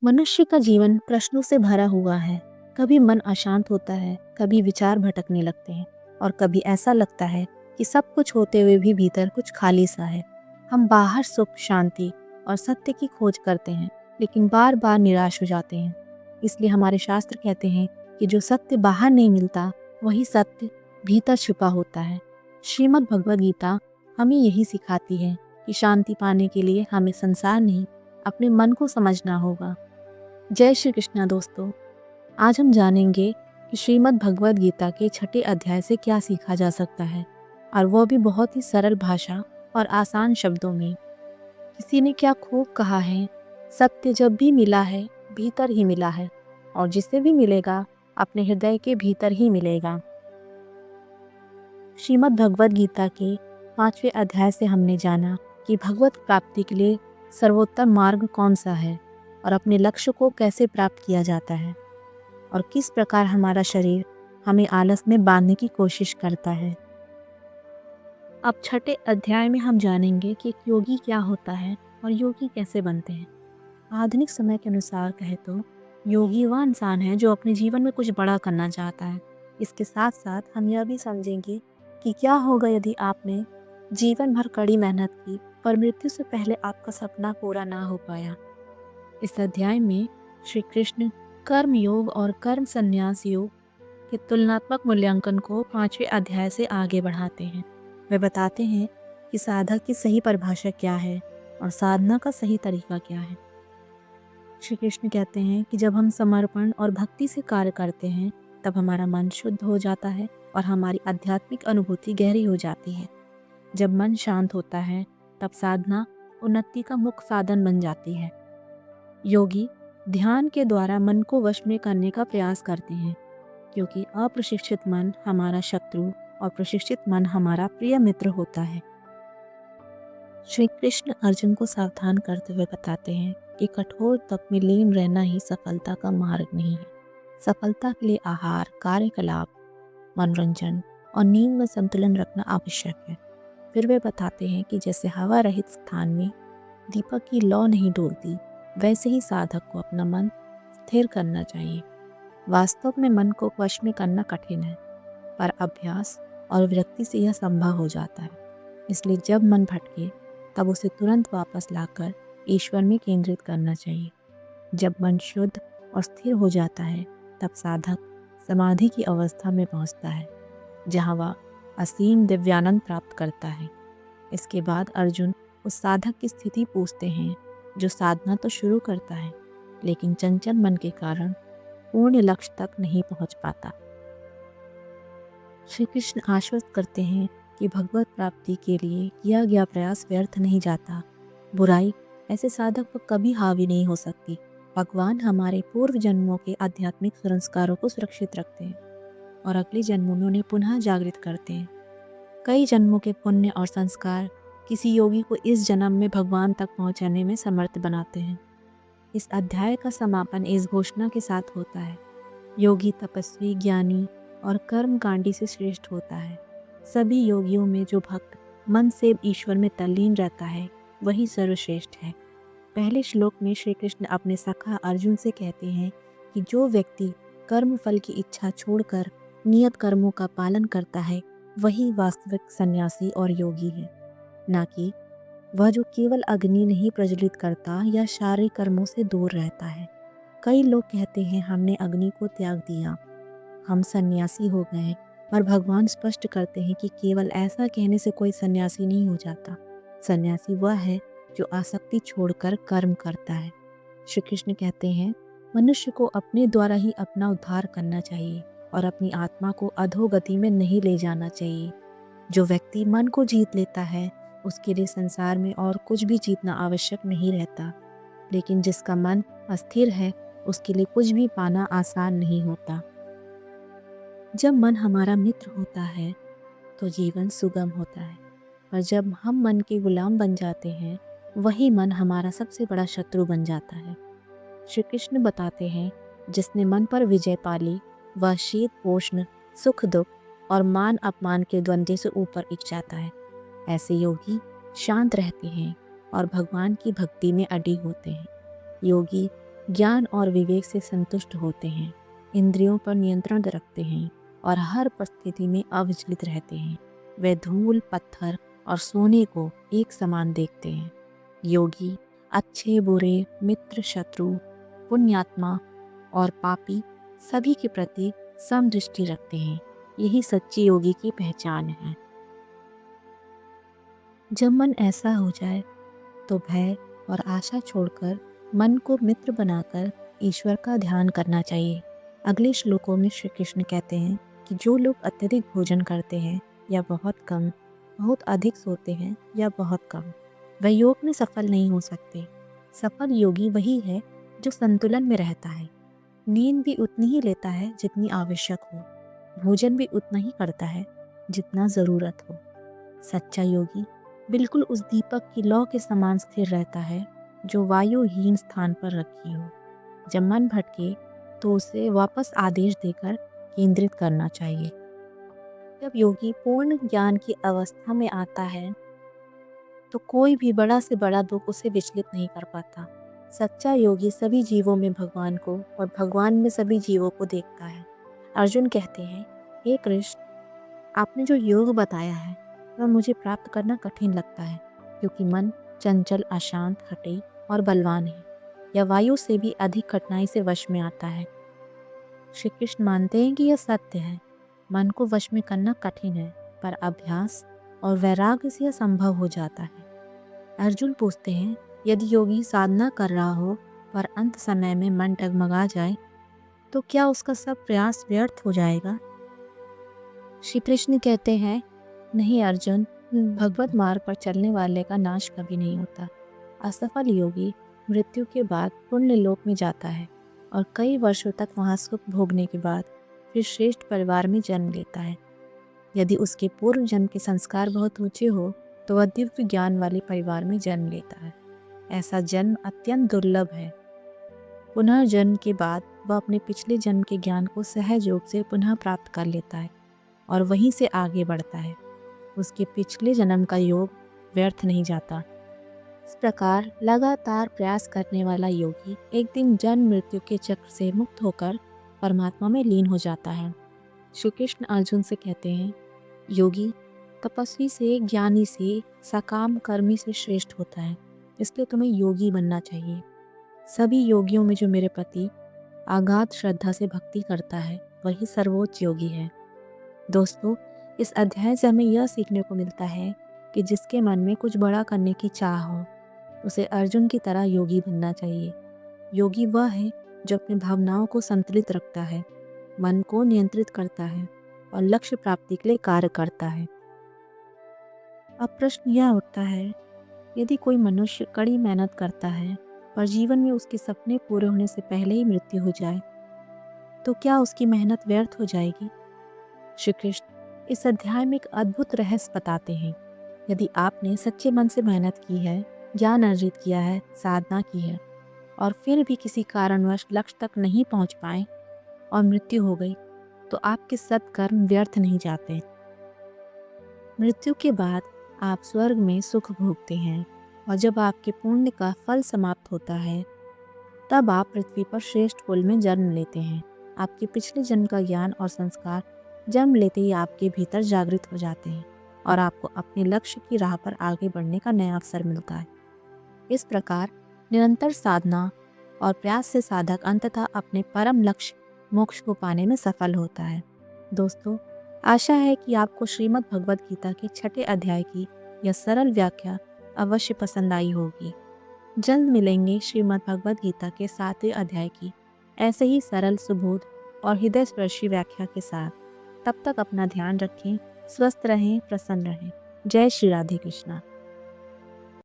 मनुष्य का जीवन प्रश्नों से भरा हुआ है। कभी मन अशांत होता है, कभी विचार भटकने लगते हैं और कभी ऐसा लगता है कि सब कुछ होते हुए भी भीतर कुछ खाली सा है। हम बाहर सुख, शांति और सत्य की खोज करते हैं, लेकिन बार बार निराश हो जाते हैं। इसलिए हमारे शास्त्र कहते हैं कि जो सत्य बाहर नहीं मिलता, वही सत्य भीतर छुपा होता है। श्रीमद् भगवद गीता हमें यही सिखाती है कि शांति पाने के लिए हमें संसार नहीं, अपने मन को समझना होगा। जय श्री कृष्णा दोस्तों। आज हम जानेंगे कि श्रीमद् भगवद गीता के छठे अध्याय से क्या सीखा जा सकता है, और वो भी बहुत ही सरल भाषा और आसान शब्दों में। किसी ने क्या खूब कहा है, सत्य जब भी मिला है भीतर ही मिला है, और जिसे भी मिलेगा अपने हृदय के भीतर ही मिलेगा। श्रीमद् भगवद गीता के 5वें अध्याय से हमने जाना कि भगवत प्राप्ति के लिए सर्वोत्तम मार्ग कौन सा है, और अपने लक्ष्य को कैसे प्राप्त किया जाता है, और किस प्रकार हमारा शरीर हमें आलस में बांधने की कोशिश करता है। अब छठे अध्याय में हम जानेंगे कि एक योगी क्या होता है और योगी कैसे बनते हैं। आधुनिक समय के अनुसार कहे तो योगी वह इंसान है जो अपने जीवन में कुछ बड़ा करना चाहता है। इसके साथ साथ हम यह भी समझेंगे कि क्या होगा यदि आपने जीवन भर कड़ी मेहनत की पर मृत्यु से पहले आपका सपना पूरा ना हो पाया। इस अध्याय में श्री कृष्ण कर्म योग और कर्म संन्यास योग के तुलनात्मक मूल्यांकन को 5वें अध्याय से आगे बढ़ाते हैं। वे बताते हैं कि साधक की सही परिभाषा क्या है और साधना का सही तरीका क्या है। श्री कृष्ण कहते हैं कि जब हम समर्पण और भक्ति से कार्य करते हैं, तब हमारा मन शुद्ध हो जाता है और हमारी आध्यात्मिक अनुभूति गहरी हो जाती है। जब मन शांत होता है, तब साधना उन्नति का मुख्य साधन बन जाती है। योगी ध्यान के द्वारा मन को वश में करने का प्रयास करते हैं, क्योंकि अप्रशिक्षित मन हमारा शत्रु और प्रशिक्षित मन हमारा प्रिय मित्र होता है। श्री कृष्ण अर्जुन को सावधान करते हुए बताते हैं कि कठोर तप में लीन रहना ही सफलता का मार्ग नहीं है। सफलता के लिए आहार, कार्यकलाप, मनोरंजन और नींद में संतुलन रखना आवश्यक है। फिर वे बताते हैं कि जैसे हवा रहित स्थान में दीपक की लौ नहीं डोलती, वैसे ही साधक को अपना मन स्थिर करना चाहिए। वास्तव में मन को वश में करना कठिन है, पर अभ्यास और विरक्ति से यह संभव हो जाता है। इसलिए जब मन भटके तब उसे तुरंत वापस लाकर ईश्वर में केंद्रित करना चाहिए। जब मन शुद्ध और स्थिर हो जाता है, तब साधक समाधि की अवस्था में पहुंचता है, जहां वह असीम दिव्यानंद प्राप्त करता है। इसके बाद अर्जुन उस साधक की स्थिति पूछते हैं जो साधना तो शुरू करता है, लेकिन चंचल मन के कारण पूर्ण लक्ष्य तक नहीं पहुंच पाता। श्री कृष्ण आश्वस्त करते हैं कि भगवत प्राप्ति के लिए किया गया प्रयास व्यर्थ नहीं जाता। बुराई ऐसे साधक पर कभी हावी नहीं हो सकती। भगवान हमारे पूर्व जन्मों के आध्यात्मिक संस्कारों को सुरक्षित रखते हैं और अगले जन्मों में उन्हें पुनः जागृत करते हैं। कई जन्मों के पुण्य और संस्कार किसी योगी को इस जन्म में भगवान तक पहुंचाने में समर्थ बनाते हैं। इस अध्याय का समापन इस घोषणा के साथ होता है, योगी तपस्वी, ज्ञानी और कर्मकांडी से श्रेष्ठ होता है। सभी योगियों में जो भक्त मन से ईश्वर में तल्लीन रहता है, वही सर्वश्रेष्ठ है। पहले श्लोक में श्री कृष्ण अपने सखा अर्जुन से कहते हैं कि जो व्यक्ति कर्म फल की इच्छा छोड़कर नियत कर्मों का पालन करता है, वही वास्तविक सन्यासी और योगी है, ना कि वह जो केवल अग्नि नहीं प्रज्वलित करता या शारीरिक कर्मों से दूर रहता है। कई लोग कहते हैं हमने अग्नि को त्याग दिया, हम सन्यासी हो गए, पर भगवान स्पष्ट करते हैं कि केवल ऐसा कहने से कोई सन्यासी नहीं हो जाता। सन्यासी वह है जो आसक्ति छोड़कर कर्म करता है। श्री कृष्ण कहते हैं मनुष्य को अपने द्वारा ही अपना उद्धार करना चाहिए और अपनी आत्मा को अधोगति में नहीं ले जाना चाहिए। जो व्यक्ति मन को जीत लेता है, उसके लिए संसार में और कुछ भी जीतना आवश्यक नहीं रहता, लेकिन जिसका मन अस्थिर है, उसके लिए कुछ भी पाना आसान नहीं होता। जब मन हमारा मित्र होता है तो जीवन सुगम होता है, पर जब हम मन के गुलाम बन जाते हैं, वही मन हमारा सबसे बड़ा शत्रु बन जाता है। श्री कृष्ण बताते हैं जिसने मन पर विजय पा ली, वह शीतोष्ण, सुख दुख और मान अपमान के द्वंद्व से ऊपर उठ जाता है। ऐसे योगी शांत रहते हैं और भगवान की भक्ति में अडिग होते हैं। योगी ज्ञान और विवेक से संतुष्ट होते हैं, इंद्रियों पर नियंत्रण रखते हैं और हर परिस्थिति में अविचलित रहते हैं। वे धूल, पत्थर और सोने को एक समान देखते हैं। योगी अच्छे बुरे, मित्र शत्रु, पुण्यात्मा और पापी सभी के प्रति समदृष्टि रखते हैं। यही सच्चे योगी की पहचान है। जब मन ऐसा हो जाए तो भय और आशा छोड़कर मन को मित्र बनाकर ईश्वर का ध्यान करना चाहिए। अगले श्लोकों में श्री कृष्ण कहते हैं कि जो लोग अत्यधिक भोजन करते हैं या बहुत कम, बहुत अधिक सोते हैं या बहुत कम, वह योग में सफल नहीं हो सकते। सफल योगी वही है जो संतुलन में रहता है, नींद भी उतनी ही लेता है जितनी आवश्यक हो, भोजन भी उतना ही करता है जितना ज़रूरत हो। सच्चा योगी बिल्कुल उस दीपक की लौ के समान स्थिर रहता है जो वायुहीन स्थान पर रखी हो। जब मन भटके तो उसे वापस आदेश देकर केंद्रित करना चाहिए। जब योगी पूर्ण ज्ञान की अवस्था में आता है तो कोई भी बड़ा से बड़ा दुख उसे विचलित नहीं कर पाता। सच्चा योगी सभी जीवों में भगवान को और भगवान में सभी जीवों को देखता है। अर्जुन कहते हैं, हे कृष्ण, आपने जो योग बताया है वह मुझे प्राप्त करना कठिन लगता है, क्योंकि मन चंचल, अशांत, हठी और बलवान है। यह वायु से भी अधिक कठिनाई से वश में आता है। श्री कृष्ण मानते हैं कि यह सत्य है। मन को वश में करना कठिन है, पर अभ्यास और वैराग्य से यह संभव हो जाता है। अर्जुन पूछते हैं, यदि योगी साधना कर रहा हो पर अंत समय में मन डगमगा जाए तो क्या उसका सब प्रयास व्यर्थ हो जाएगा? श्री कृष्ण कहते हैं, नहीं अर्जुन, भगवत मार्ग पर चलने वाले का नाश कभी नहीं होता। असफल योगी मृत्यु के बाद पुण्य लोक में जाता है और कई वर्षों तक वहाँ सुख भोगने के बाद फिर श्रेष्ठ परिवार में जन्म लेता है। यदि उसके पूर्व जन्म के संस्कार बहुत ऊंचे हो तो वह दिव्य ज्ञान वाले परिवार में जन्म लेता है। ऐसा जन्म अत्यंत दुर्लभ है। पुनर्जन्म के बाद वह अपने पिछले जन्म के ज्ञान को सहज योग से पुनः प्राप्त कर लेता है और वहीं से आगे बढ़ता है। उसके पिछले जन्म का योग व्यर्थ नहीं जाता। इस प्रकार लगातार प्रयास करने वाला योगी एक दिन जन्म मृत्यु के चक्र से मुक्त होकर परमात्मा में लीन हो जाता है। श्री कृष्ण अर्जुन से कहते हैं, योगी तपस्वी से, ज्ञानी से, सकाम कर्मी से श्रेष्ठ होता है, इसलिए तुम्हें योगी बनना चाहिए। सभी योगियों में जो मेरे प्रति अगाध श्रद्धा से भक्ति करता है वही सर्वोच्च योगी है। दोस्तों, इस अध्याय से हमें यह सीखने को मिलता है कि जिसके मन में कुछ बड़ा करने की चाह हो उसे अर्जुन की तरह योगी बनना चाहिए। योगी वह है जो अपनी भावनाओं को संतुलित रखता है, मन को नियंत्रित करता है और लक्ष्य प्राप्ति के लिए कार्य करता है। अब प्रश्न यह उठता है, यदि कोई मनुष्य कड़ी मेहनत करता है पर जीवन में उसके सपने पूरे होने से पहले ही मृत्यु हो जाए तो क्या उसकी मेहनत व्यर्थ हो जाएगी? श्री कृष्ण इस अध्याय में एक अद्भुत रहस्य बताते हैं। यदि आपने सच्चे मन से मेहनत की है, ज्ञान अर्जित किया है, साधना की है और फिर भी किसी कारणवश लक्ष्य तक नहीं पहुंच पाए और मृत्यु हो गई तो आपके सत्कर्म व्यर्थ नहीं जाते। मृत्यु के बाद आप स्वर्ग में सुख भोगते हैं और जब आपके पुण्य का फल समाप्त होता है तब आप पृथ्वी पर श्रेष्ठ कुल में जन्म लेते हैं। आपके पिछले जन्म का ज्ञान और संस्कार जन्म लेते ही आपके भीतर जागृत हो जाते हैं और आपको अपने लक्ष्य की राह पर आगे बढ़ने का नया अवसर मिलता है। इस प्रकार निरंतर साधना और प्रयास से साधक अंततः अपने परम लक्ष्य मोक्ष को पाने में सफल होता है। दोस्तों, आशा है कि आपको श्रीमद् भगवद गीता के 6ठे अध्याय की यह सरल व्याख्या अवश्य पसंद आई होगी। जल्द मिलेंगे श्रीमद् भगवद गीता के 7वें अध्याय की ऐसे ही सरल, सुबोध और हृदय स्पर्शी व्याख्या के साथ। तब तक अपना ध्यान रखें, स्वस्थ रहें, प्रसन्न रहें। जय श्री राधे कृष्णा।